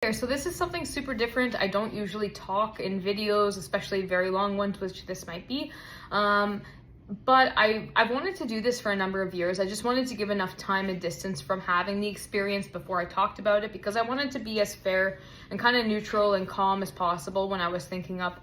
there. So this is something super different. I don't usually talk in videos, especially very long ones, which this might be. But I've wanted to do this for a number of years. I just wanted to give enough time and distance from having the experience before I talked about it, because I wanted to be as fair and kind of neutral and calm as possible when I was thinking up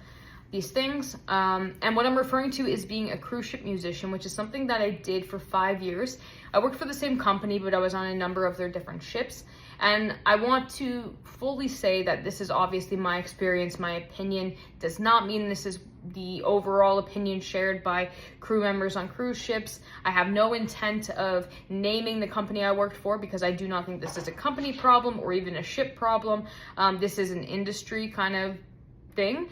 these things. And what I'm referring to is being a cruise ship musician, which is something that I did for 5 years. I worked for the same company, but I was on a number of their different ships. And I want to fully say that this is obviously my experience. My opinion does not mean this is the overall opinion shared by crew members on cruise ships. I have no intent of naming the company I worked for, because I do not think this is a company problem or even a ship problem. This is an industry kind of thing,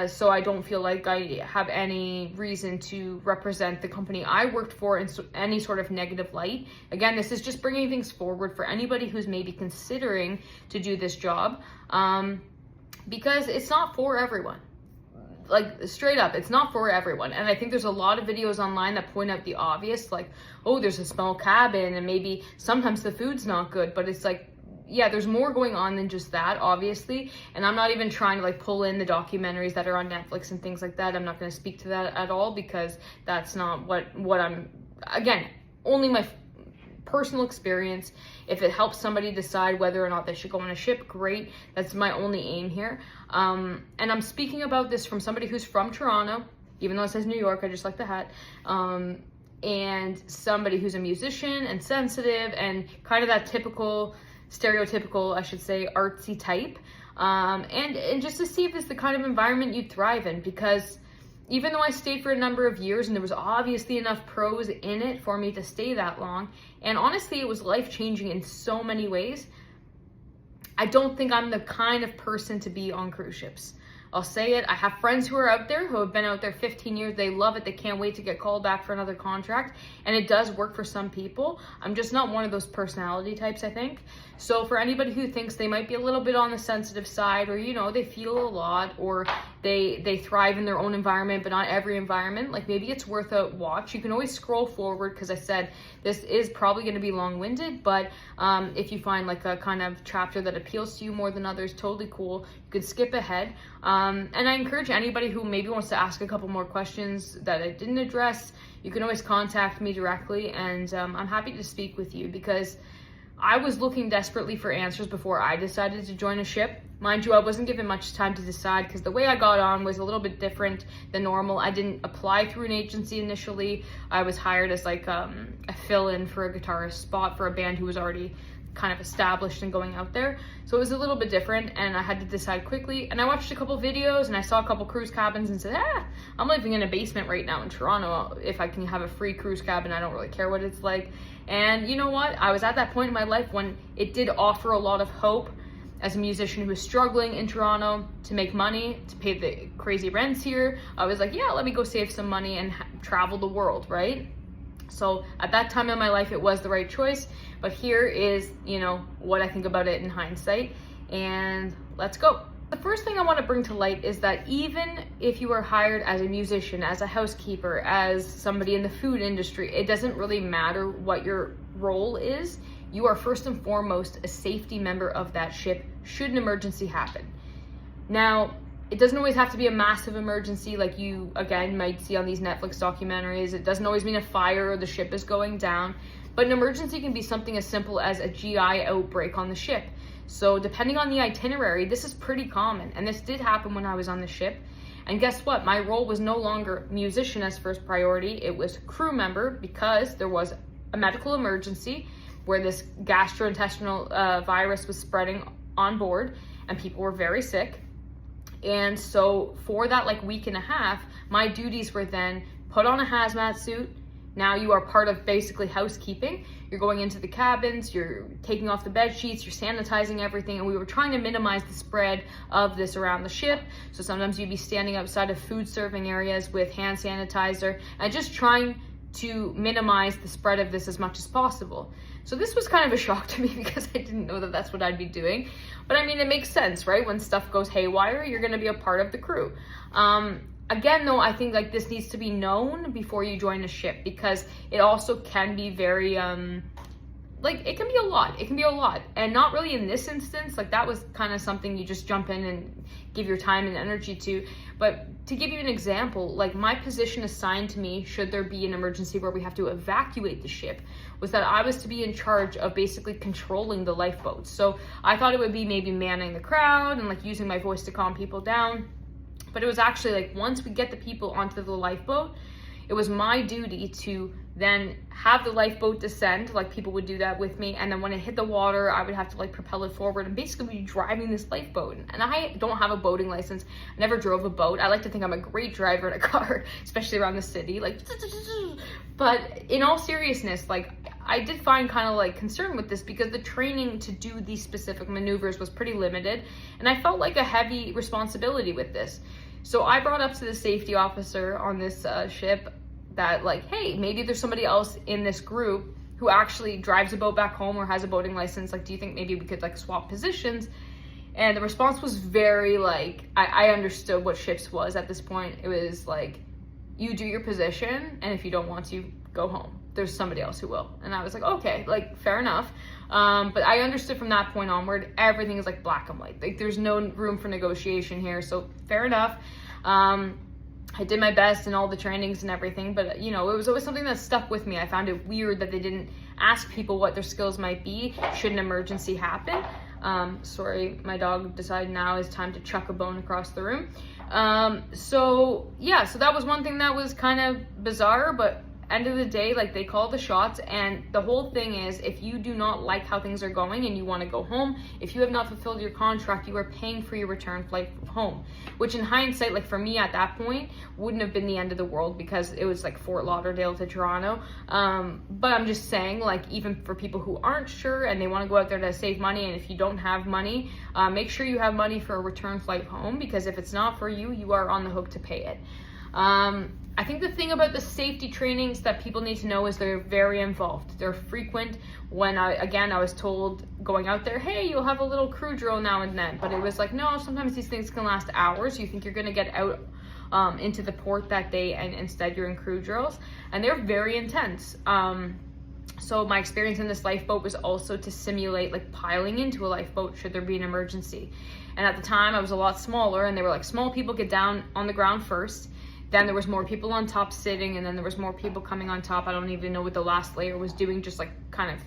so I don't feel like I have any reason to represent the company I worked for in any sort of negative light. Again, this is just bringing things forward for anybody who's maybe considering to do this job, because it's not for everyone. Like, straight up, it's not for everyone. And I think there's a lot of videos online that point out the obvious, like, oh, there's a small cabin and maybe sometimes the food's not good, but it's like, yeah, there's more going on than just that, obviously. And I'm not even trying to like pull in the documentaries that are on Netflix and things like that. I'm not going to speak to that at all, because that's not what I'm, again, only my personal experience. If it helps somebody decide whether or not they should go on a ship, great. That's my only aim here. And I'm speaking about this from somebody who's from Toronto, even though it says New York, I just like the hat. And somebody who's a musician and sensitive and kind of that typical, stereotypical, I should say, artsy type, and just to see if it's the kind of environment you'd thrive in, because even though I stayed for a number of years and there was obviously enough pros in it for me to stay that long, and honestly it was life-changing in so many ways, I don't think I'm the kind of person to be on cruise ships. I'll say it. I have friends who are out there who have been out there 15 years. They love it. They can't wait to get called back for another contract. And it does work for some people. I'm just not one of those personality types, I think. So for anybody who thinks they might be a little bit on the sensitive side, or, you know, they feel a lot, or they thrive in their own environment, but not every environment, like maybe it's worth a watch. You can always scroll forward, because I said this is probably going to be long-winded, but if you find like a kind of chapter that appeals to you more than others, totally cool. You could skip ahead. And I encourage anybody who maybe wants to ask a couple more questions that I didn't address, you can always contact me directly, and I'm happy to speak with you, because I was looking desperately for answers before I decided to join a ship. Mind you, I wasn't given much time to decide, because the way I got on was a little bit different than normal. I didn't apply through an agency initially. I was hired as like a fill-in for a guitarist spot for a band who was already kind of established and going out there. So it was a little bit different, and I had to decide quickly. And I watched a couple videos and I saw a couple cruise cabins and said, I'm living in a basement right now in Toronto. If I can have a free cruise cabin, I don't really care what it's like. And you know what? I was at that point in my life when it did offer a lot of hope as a musician who was struggling in Toronto to make money, to pay the crazy rents here. I was like, yeah, let me go save some money and travel the world, right? So at that time in my life, it was the right choice. But here is, you know, what I think about it in hindsight. And let's go. The first thing I want to bring to light is that even if you are hired as a musician, as a housekeeper, as somebody in the food industry, it doesn't really matter what your role is. You are first and foremost a safety member of that ship should an emergency happen. Now, it doesn't always have to be a massive emergency like you, again, might see on these Netflix documentaries. It doesn't always mean a fire or the ship is going down. But an emergency can be something as simple as a GI outbreak on the ship. So depending on the itinerary, this is pretty common. And this did happen when I was on the ship. And guess what? My role was no longer musician as first priority. It was crew member, because there was a medical emergency where this gastrointestinal virus was spreading on board and people were very sick. And so for that like week and a half, my duties were then put on a hazmat suit. Now you are part of basically housekeeping. You're going into the cabins, you're taking off the bed sheets, you're sanitizing everything, and we were trying to minimize the spread of this around the ship. So sometimes you'd be standing outside of food serving areas with hand sanitizer and just trying to minimize the spread of this as much as possible. So this was kind of a shock to me, because I didn't know that that's what I'd be doing. But I mean, it makes sense, right? When stuff goes haywire, you're going to be a part of the crew. Again, though, I think like this needs to be known before you join a ship, because it also can be very like, it can be a lot. It can be a lot. And not really in this instance. Like, that was kind of something you just jump in and give your time and energy to. But to give you an example, like, my position assigned to me, should there be an emergency where we have to evacuate the ship, was that I was to be in charge of basically controlling the lifeboats. So I thought it would be maybe manning the crowd and, like, using my voice to calm people down. But it was actually, like, once we get the people onto the lifeboat, it was my duty to then have the lifeboat descend, like, people would do that with me, and then when it hit the water, I would have to, like, propel it forward and basically be driving this lifeboat. And I don't have a boating license. I never drove a boat. I like to think I'm a great driver in a car, especially around the city, like, but in all seriousness, like, I did find kind of, like, concern with this because the training to do these specific maneuvers was pretty limited, and I felt like a heavy responsibility with this. So I brought up to the safety officer on this ship that, like, hey, maybe there's somebody else in this group who actually drives a boat back home or has a boating license. Like, do you think maybe we could, like, swap positions? And the response was very, like, I understood what ships was at this point. It was like, you do your position, and if you don't want to, go home. There's somebody else who will. And I was like, okay, like, fair enough. But I understood from that point onward, everything is, like, black and white. Like, there's no room for negotiation here, so fair enough. I did my best in all the trainings and everything, but, you know, it was always something that stuck with me. I found it weird that they didn't ask people what their skills might be should an emergency happen. Sorry, my dog decided now is time to chuck a bone across the room. So that was one thing that was kind of bizarre, but end of the day, like, they call the shots. And the whole thing is, if you do not like how things are going and you want to go home, if you have not fulfilled your contract, you are paying for your return flight home, which in hindsight, like, for me at that point, wouldn't have been the end of the world because it was like Fort Lauderdale to Toronto. But I'm just saying, like, even for people who aren't sure and they want to go out there to save money, and if you don't have money, make sure you have money for a return flight home, because if it's not for you, you are on the hook to pay it. I think the thing about the safety trainings that people need to know is they're very involved. They're frequent. When I was told going out there, hey, you'll have a little crew drill now and then, but it was like, no, sometimes these things can last hours. You think you're going to get out into the port that day, and instead you're in crew drills, and they're very intense. So my experience in this lifeboat was also to simulate, like, piling into a lifeboat should there be an emergency. And at the time I was a lot smaller, and they were like, small people get down on the ground first. Then there was more people on top sitting, and then there was more people coming on top. I don't even know what the last layer was doing, just, like, kind of,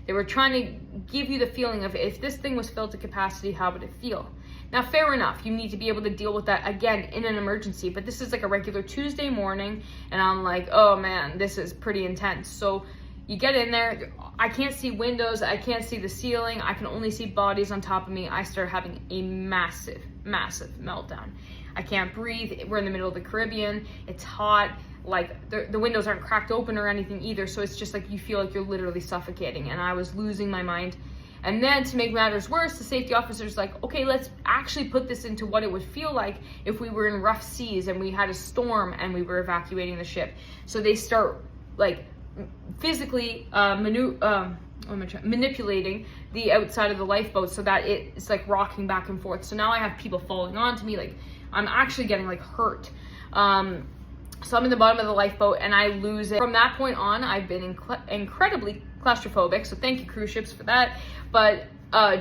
they were trying to give you the feeling of, if this thing was filled to capacity, how would it feel? Now, fair enough, you need to be able to deal with that, again, in an emergency, but this is like a regular Tuesday morning, and I'm like, oh man, this is pretty intense. So you get in there, I can't see windows, I can't see the ceiling, I can only see bodies on top of me. I start having a massive meltdown. I can't breathe. We're in the middle of the Caribbean. It's hot. Like, the windows aren't cracked open or anything either. So it's just like, you feel like you're literally suffocating. And I was losing my mind. And then to make matters worse, the safety officer's like, okay, let's actually put this into what it would feel like if we were in rough seas and we had a storm and we were evacuating the ship. So they start, like, physically manipulating the outside of the lifeboat so that it's, like, rocking back and forth. So now I have people falling onto me, like, I'm actually getting, like, hurt. So I'm in the bottom of the lifeboat and I lose it. From that point on, I've been incredibly claustrophobic. So thank you, cruise ships, for that. But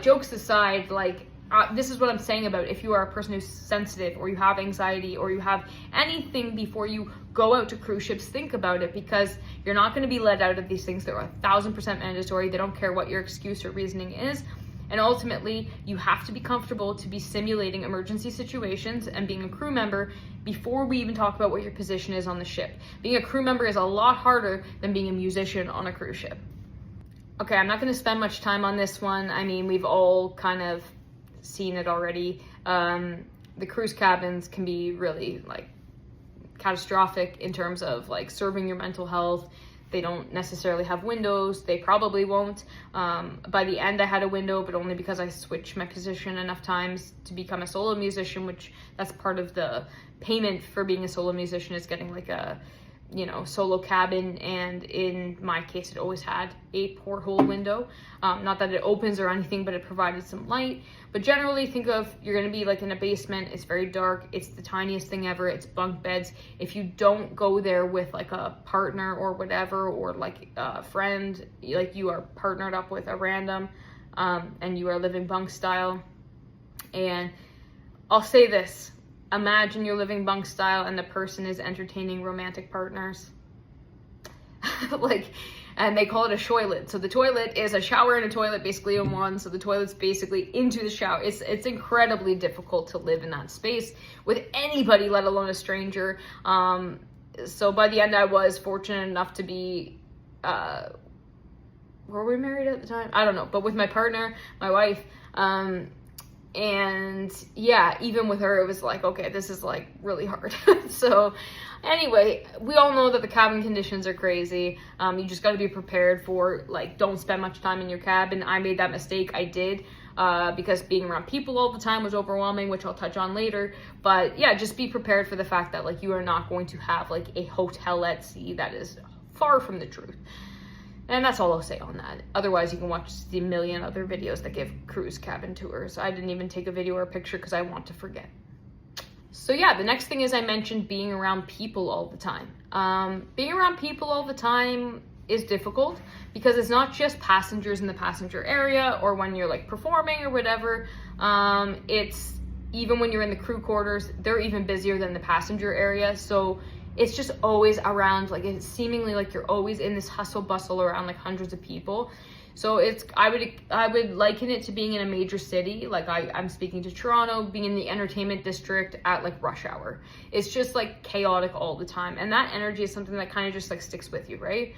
jokes aside, like, this is what I'm saying about if you are a person who's sensitive, or you have anxiety, or you have anything before you go out to cruise ships, think about it, because you're not going to be let out of these things. They're 1,000% mandatory. They don't care what your excuse or reasoning is. And ultimately, you have to be comfortable to be simulating emergency situations and being a crew member before we even talk about what your position is on the ship. Being a crew member is a lot harder than being a musician on a cruise ship. Okay, I'm not going to spend much time on this one. I mean, we've all kind of seen it already. The cruise cabins can be really, like, catastrophic in terms of, like, serving your mental health. They don't necessarily have windows. They probably won't. By the end, I had a window, but only because I switched my position enough times to become a solo musician, which that's part of the payment for being a solo musician, is getting, like, a solo cabin, and in my case, it always had a porthole window. Not that it opens or anything, but it provided some light. But generally, think of, you're going to be like in a basement. It's very dark. It's the tiniest thing ever. It's bunk beds. If you don't go there with like a partner or whatever, or like a friend, like you are partnered up with a random, and you are living bunk style. And I'll say this. Imagine you're living bunk style and the person is entertaining romantic partners. And they call it a shoilet. So the toilet is a shower and a toilet basically in one. So the toilet's basically into the shower. It's incredibly difficult to live in that space with anybody, let alone a stranger. So by the end, I was fortunate enough to be, were we married at the time? I don't know, but with my partner, my wife, and yeah, even with her, it was like, okay, this is like really hard. So anyway, we all know that the cabin conditions are crazy. You just got to be prepared for, like, don't spend much time in your cabin. I made that mistake. I did, because being around people all the time was overwhelming, which I'll touch on later. But yeah, just be prepared for the fact that, like, you are not going to have like a hotel at sea. That is far from the truth. And that's all I'll say on that. Otherwise, you can watch the million other videos that give cruise cabin tours. I didn't even take a video or a picture because I want to forget. So yeah, the next thing is, I mentioned being around people all the time. Being around people all the time is difficult because it's not just passengers in the passenger area or when you're like performing or whatever. It's even when you're in the crew quarters, they're even busier than the passenger area. So it's just always around, like, it's seemingly like you're always in this hustle bustle around like hundreds of people. So it's, I would liken it to being in a major city. Like I'm speaking to Toronto, being in the entertainment district at like rush hour. It's just like chaotic all the time. And that energy is something that kind of just like sticks with you, right?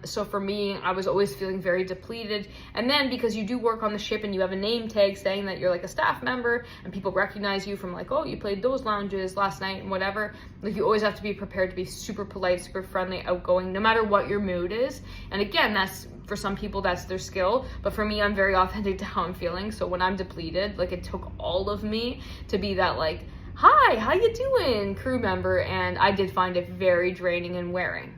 So for me, I was always feeling very depleted. And then because you do work on the ship and you have a name tag saying that you're like a staff member and people recognize you from like, oh, you played those lounges last night and whatever. Like you always have to be prepared to be super polite, super friendly, outgoing, no matter what your mood is. And again, that's, for some people, that's their skill, but for me, I'm very authentic to how I'm feeling. So when I'm depleted, like, it took all of me to be that like, hi, how you doing, crew member, and I did find it very draining and wearing.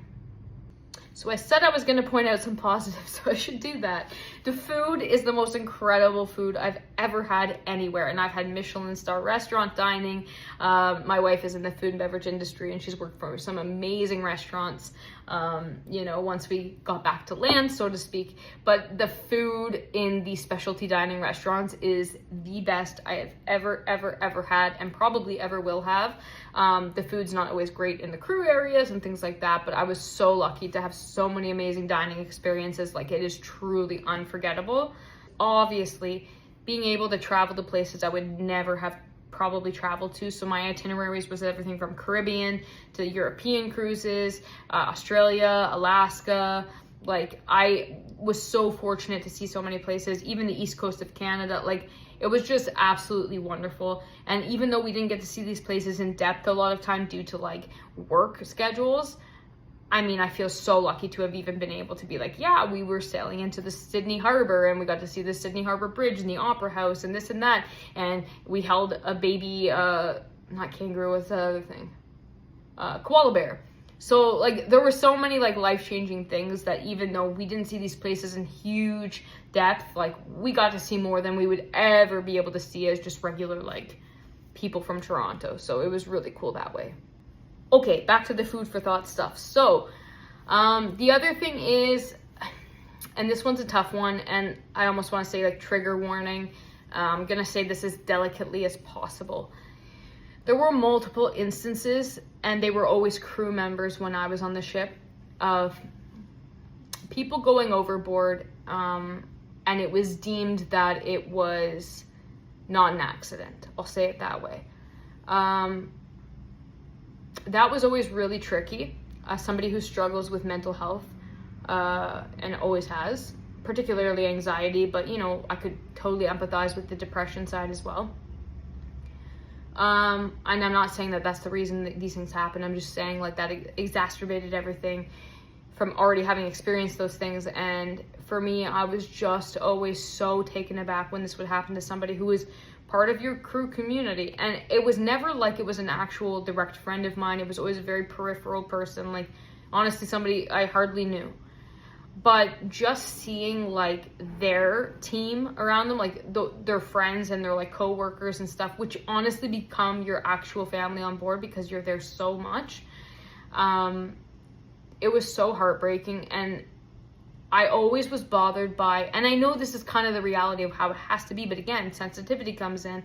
So I said I was going to point out some positives, so I should do that. The food is the most incredible food I've ever had anywhere, and I've had Michelin star restaurant dining. My wife is in the food and beverage industry, and she's worked for some amazing restaurants, once we got back to land, so to speak. But the food in these specialty dining restaurants is the best I have ever had, and probably ever will have. The food's not always great in the crew areas and things like that, but I was so lucky to have so many amazing dining experiences. Like, it is truly unforgettable. Obviously, being able to travel to places I would never have probably traveled to. So my itineraries was everything from Caribbean to European cruises, Australia, Alaska. Like, I was so fortunate to see so many places, even the East Coast of Canada. Like, it was just absolutely wonderful. And even though we didn't get to see these places in depth a lot of time due to like work schedules, I mean, I feel so lucky to have even been able to be like, yeah, we were sailing into the Sydney Harbor and we got to see the Sydney Harbor Bridge and the Opera House and this and that. And we held a baby, not kangaroo, what's the other thing? Koala bear. So like, there were so many like life-changing things that even though we didn't see these places in huge depth, like we got to see more than we would ever be able to see as just regular like people from Toronto. So it was really cool that way. Okay, back to the food for thought stuff. So the other thing is, and this one's a tough one, and I almost want to say like trigger warning. I'm gonna say this as delicately as possible. There were multiple instances, and they were always crew members when I was on the ship, of people going overboard, and it was deemed that it was not an accident. I'll say it that way. That was always really tricky. As somebody who struggles with mental health, and always has, particularly anxiety, but I could totally empathize with the depression side as well. And I'm not saying that that's the reason that these things happen. I'm just saying like that exacerbated everything from already having experienced those things. And for me, I was just always so taken aback when this would happen to somebody who was part of your crew community. And it was never like it was an actual direct friend of mine. It was always a very peripheral person, like honestly somebody I hardly knew. But just seeing like their team around them, like their friends and their like co-workers and stuff, which honestly become your actual family on board because you're there so much. It was so heartbreaking, and I always was bothered by, and I know this is kind of the reality of how it has to be, but again, sensitivity comes in.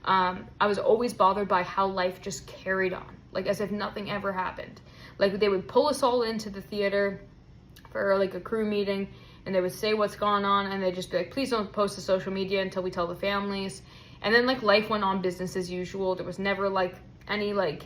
I was always bothered by how life just carried on, like as if nothing ever happened. Like they would pull us all into the theater for like a crew meeting, and they would say what's going on, and they'd just be like, please don't post to social media until we tell the families. And then like life went on business as usual. There was never like any like,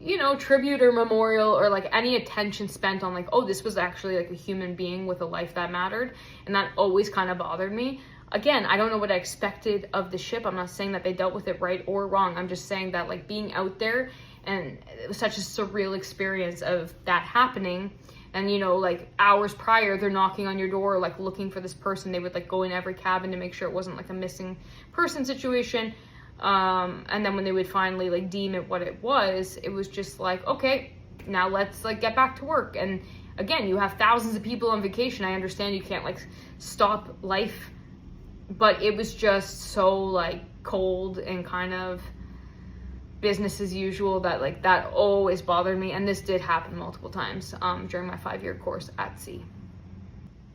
you know, tribute or memorial or like any attention spent on like, oh, this was actually like a human being with a life that mattered. And that always kind of bothered me. Again, I don't know what I expected of the ship. I'm not saying that they dealt with it right or wrong. I'm just saying that like being out there, and it was such a surreal experience of that happening. And, you know, like hours prior, they're knocking on your door, like looking for this person. They would like go in every cabin to make sure it wasn't like a missing person situation. And then when they would finally like deem it what it was just like, okay, now let's like get back to work. And again, you have thousands of people on vacation. I understand you can't like stop life, but it was just so like cold and kind of business as usual that like that always bothered me. And this did happen multiple times during my 5-year course at sea.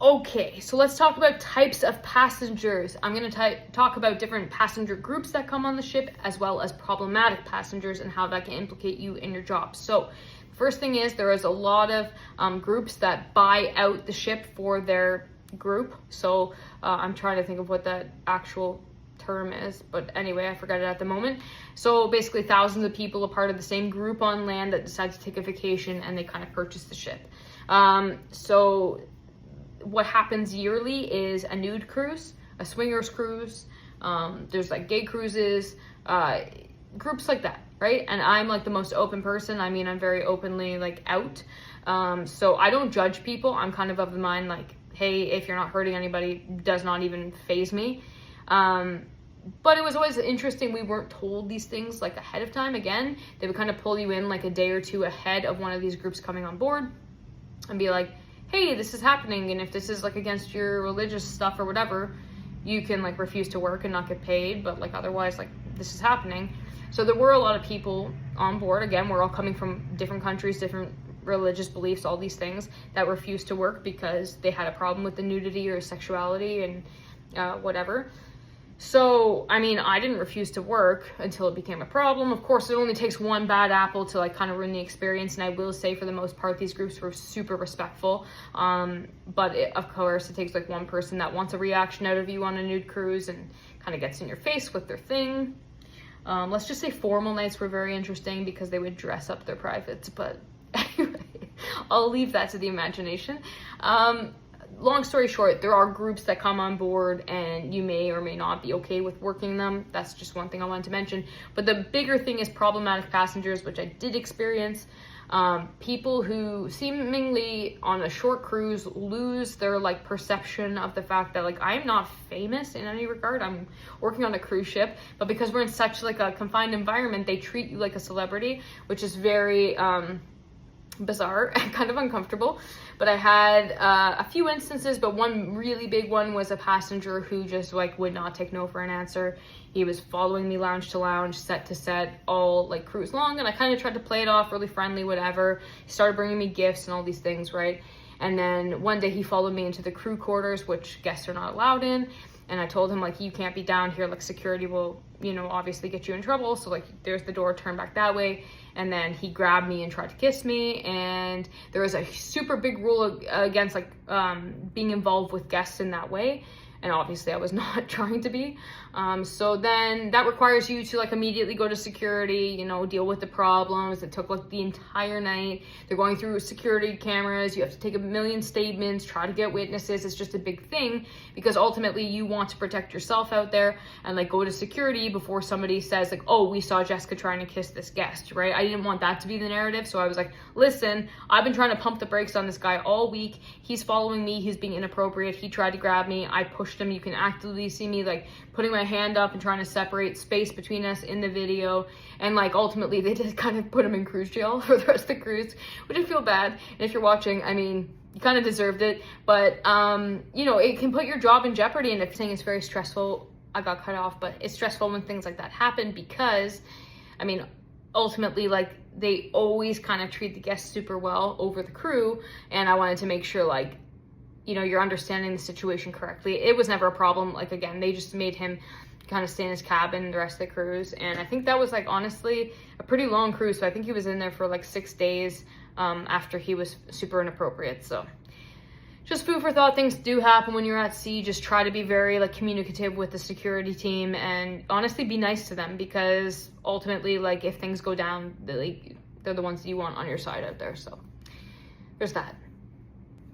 Okay, so let's talk about types of passengers. I'm going to talk about different passenger groups that come on the ship, as well as problematic passengers and how that can implicate you in your job. So first thing is, there is a lot of groups that buy out the ship for their group. So I'm trying to think of what that actual term is, but anyway, I forgot it at the moment. So basically thousands of people are part of the same group on land that decide to take a vacation, and they kind of purchase the ship. So what happens yearly is a nude cruise, a swingers cruise, there's like gay cruises, groups like that, right? And I'm like the most open person. I mean, I'm very openly like out. So I don't judge people. I'm kind of the mind like, hey, if you're not hurting anybody, does not even faze me. But it was always interesting. We weren't told these things like ahead of time. Again, they would kind of pull you in like a day or two ahead of one of these groups coming on board and be like, hey, this is happening, and if this is like against your religious stuff or whatever, you can like refuse to work and not get paid, but like otherwise like this is happening. So there were a lot of people on board. Again, we're all coming from different countries, different religious beliefs, all these things, that refused to work because they had a problem with the nudity or sexuality and whatever. So, I mean, I didn't refuse to work until it became a problem. Of course, it only takes one bad apple to like kind of ruin the experience. And I will say, for the most part, these groups were super respectful. But of course, it takes like one person that wants a reaction out of you on a nude cruise and kind of gets in your face with their thing. Let's just say formal nights were very interesting because they would dress up their privates. But anyway, I'll leave that to the imagination. Long story short, there are groups that come on board and you may or may not be okay with working them. That's just one thing I wanted to mention. But the bigger thing is problematic passengers, which I did experience. People who seemingly on a short cruise lose their like perception of the fact that like I'm not famous in any regard. I'm working on a cruise ship, but because we're in such like a confined environment, they treat you like a celebrity, which is very bizarre and kind of uncomfortable. But I had a few instances, but one really big one was a passenger who just like would not take no for an answer. He was following me lounge to lounge, set to set, all like cruise long, and I kind of tried to play it off really friendly, whatever. He started bringing me gifts and all these things, right? And then one day he followed me into the crew quarters, which guests are not allowed in. And I told him, like, you can't be down here, like, security will, you know, obviously get you in trouble. So, like, there's the door, turn back that way. And then he grabbed me and tried to kiss me. And there was a super big rule against, like, being involved with guests in that way. and obviously I was not trying to be. So then that requires you to like immediately go to security, you know, deal with the problems. It took like the entire night. They're going through security cameras. You have to take a million statements, try to get witnesses. It's just a big thing because ultimately you want to protect yourself out there and like go to security before somebody says like, oh, we saw Jessica trying to kiss this guest, right? I didn't want that to be the narrative. So I was like, listen, I've been trying to pump the brakes on this guy all week. He's following me. He's being inappropriate. He tried to grab me. I pushed him. You can actively see me like putting my hand up and trying to separate space between us in the video. And like ultimately they did kind of put him in cruise jail for the rest of the cruise, which I feel bad. And if you're watching, I mean, you kind of deserved it, but you know, it can put your job in jeopardy. And if saying it's very stressful, I got cut off, but it's stressful when things like that happen because, I mean, ultimately, like, they always kind of treat the guests super well over the crew, and I wanted to make sure, like, you know, you're understanding the situation correctly. It was never a problem. Like, again, they just made him kind of stay in his cabin the rest of the cruise, and I think that was, like, honestly, a pretty long cruise, so I think he was in there for, like, 6 days after he was super inappropriate, so... Just food for thought. Things do happen when you're at sea. Just try to be very like communicative with the security team and honestly be nice to them because ultimately like if things go down, they're the ones that you want on your side out there. So there's that.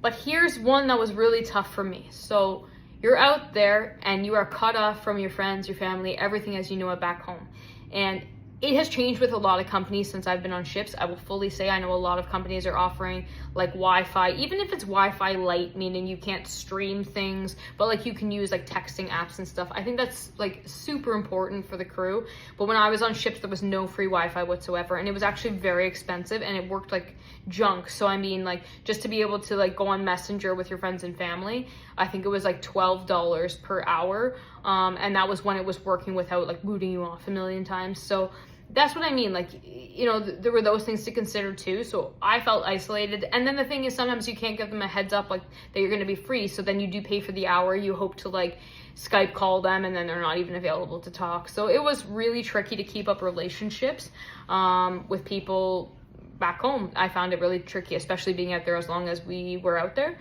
But here's one that was really tough for me. So you're out there and you are cut off from your friends, your family, everything as you know it back home. And it has changed with a lot of companies since I've been on ships. I will fully say I know a lot of companies are offering like Wi-Fi, even if it's Wi-Fi light, meaning you can't stream things, but like you can use like texting apps and stuff. I think that's like super important for the crew. But when I was on ships, there was no free Wi-Fi whatsoever, and it was actually very expensive and it worked like junk. So I mean, like just to be able to like go on Messenger with your friends and family, I think it was like $12 per hour. And that was when it was working without like booting you off a million times. So that's what I mean. Like, you know, there were those things to consider too. So I felt isolated. And then the thing is sometimes you can't give them a heads up like that you're going to be free. So then you do pay for the hour. You hope to like Skype call them and then they're not even available to talk. So it was really tricky to keep up relationships with people back home. I found it really tricky, especially being out there as long as we were out there.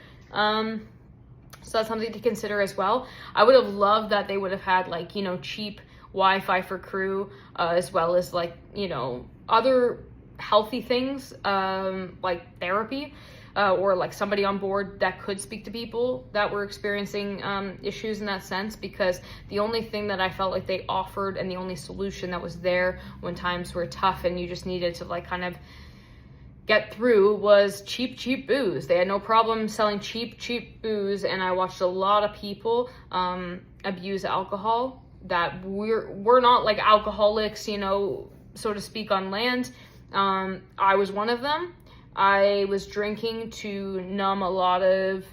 So that's something to consider as well. I would have loved that they would have had like, you know, cheap Wi-Fi for crew, as well as like, you know, other healthy things, like therapy, or like somebody on board that could speak to people that were experiencing issues in that sense, because the only thing that I felt like they offered and the only solution that was there when times were tough and you just needed to like kind of get through was cheap booze. They had no problem selling cheap booze, and I watched a lot of people abuse alcohol that we're not like alcoholics, you know, so to speak, on land. I was one of them. I was drinking to numb a lot of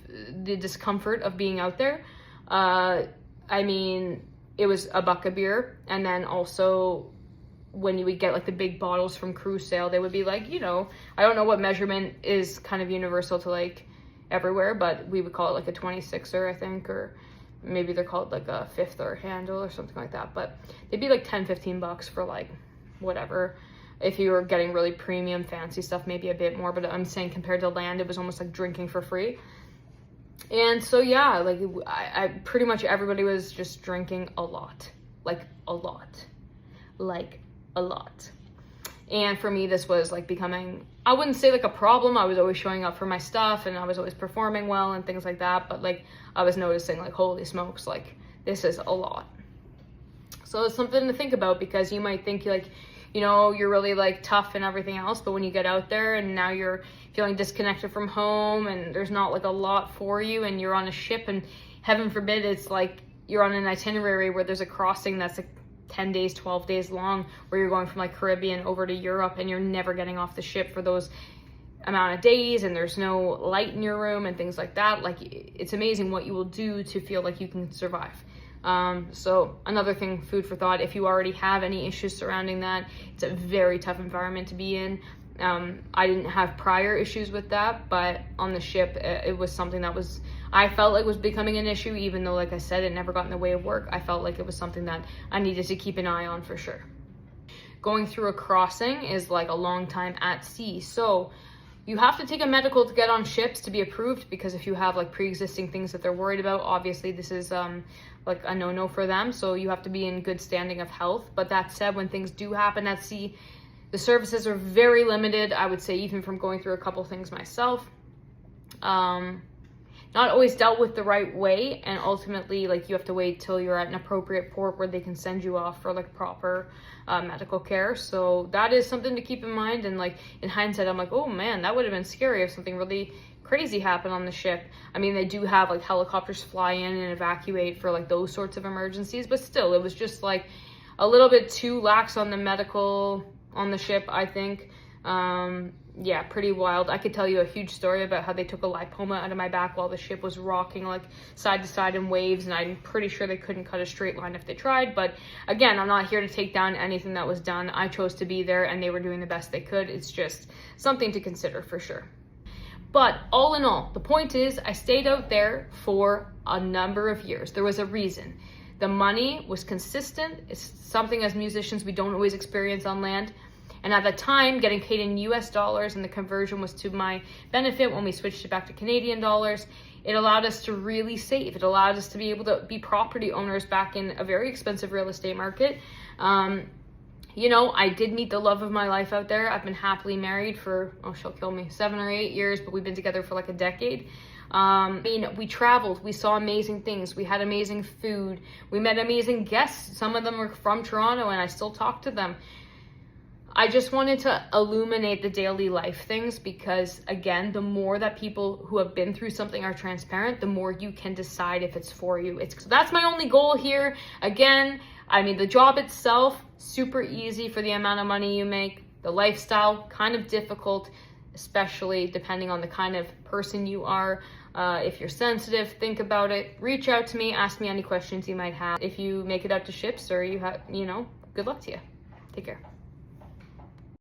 the discomfort of being out there. I mean, it was a buck of beer, and then also when you would get like the big bottles from cruise sail, they would be like, you know, I don't know what measurement is kind of universal to like everywhere, but we would call it like a 26er, I think, or maybe they're called like a fifth or handle or something like that. But they'd be like $10-15 for like whatever. If you were getting really premium fancy stuff, maybe a bit more, but I'm saying compared to land, it was almost like drinking for free. And so yeah, like I pretty much everybody was just drinking a lot. And for me, this was like becoming, I wouldn't say like a problem. I was always showing up for my stuff and I was always performing well and things like that. But like I was noticing like, holy smokes, like this is a lot. So it's something to think about, because you might think like, you know, you're really like tough and everything else, but when you get out there and now you're feeling disconnected from home and there's not like a lot for you and you're on a ship and heaven forbid it's like you're on an itinerary where there's a crossing that's like 10 days, 12 days long, where you're going from like Caribbean over to Europe and you're never getting off the ship for those amount of days, and there's no light in your room and things like that. Like it's amazing what you will do to feel like you can survive. So another thing, food for thought, if you already have any issues surrounding that, it's a very tough environment to be in. I didn't have prior issues with that, but on the ship, it was something that was, I felt like was becoming an issue, even though, like I said, it never got in the way of work. I felt like it was something that I needed to keep an eye on for sure. Going through a crossing is like a long time at sea. So You have to take a medical to get on ships to be approved, because if you have like pre-existing things that they're worried about, obviously this is like a no-no for them. So you have to be in good standing of health. But that said, when things do happen at sea, the services are very limited. I would say, even from going through a couple things myself, not always dealt with the right way, and ultimately like you have to wait till you're at an appropriate port where they can send you off for like proper medical care. So that is something to keep in mind. And like in hindsight, I'm like, oh man, that would have been scary if something really crazy happened on the ship. I mean, they do have like helicopters fly in and evacuate for like those sorts of emergencies, but still, it was just like a little bit too lax on the medical on the ship, I think. Yeah, pretty wild. I could tell you a huge story about how they took a lipoma out of my back while the ship was rocking like side to side in waves, and I'm pretty sure they couldn't cut a straight line if they tried. But again, I'm not here to take down anything that was done. I chose to be there, and they were doing the best they could. It's just something to consider for sure. But all in all, the point is, I stayed out there for a number of years. There was a reason. The money was consistent. It's something as musicians we don't always experience on land. And at the time, getting paid in US dollars, and the conversion was to my benefit when we switched it back to Canadian dollars, it allowed us to really save. It allowed us to be able to be property owners back in a very expensive real estate market. You know, I did meet the love of my life out there. I've been happily married for, oh, she'll kill me, 7 or 8 years, but we've been together for like a decade. I mean, we traveled, we saw amazing things, we had amazing food, we met amazing guests. Some of them were from Toronto, and I still talk to them. I just wanted to illuminate the daily life things, because again, the more that people who have been through something are transparent, the more you can decide if it's for you. That's my only goal here. Again, I mean, the job itself, super easy for the amount of money you make. The lifestyle, kind of difficult, especially depending on the kind of person you are. If you're sensitive, think about it. Reach out to me, ask me any questions you might have. If you make it out to ships, or you have, you know, good luck to you. Take care.